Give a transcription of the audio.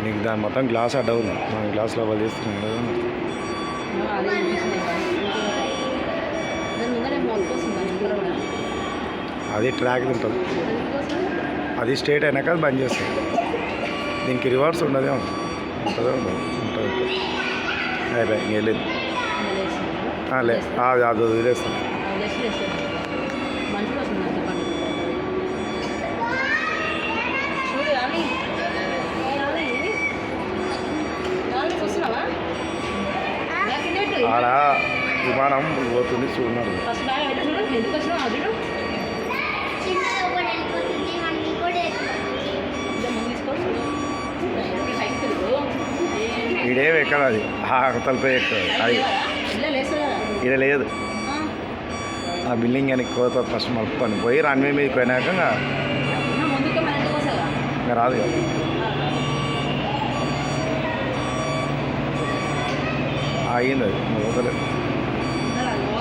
నీకు దాని మొత్తం గ్లాస్ అడ్డ ఉంది, మనం గ్లాస్ లోపల చేస్తున్నాం కదా. అది ట్రాక్ ఉంటుంది, అది స్ట్రేట్ అయినాక అది బంద్ చేస్తుంది. దీనికి రివర్స్ ఉండదేమో, ఉంటుందో ఉంటుంది. అయిపోయి ఇంకెళ్ళింది లే, అది వదిలేస్తాను. ఆడ విమానం పోతుంది చూడన్నారు. ఈడేం ఎక్కడ, అది తలపై ఎక్కడ, అది ఈడ లేదు. ఆ బిల్డింగ్ అని కోత ఫస్ట్ మలుపుకొని పోయి రన్వే మీదకి పోయినాక ఇంకా రాదు కదా. ఆగింది అది పోతలేదు.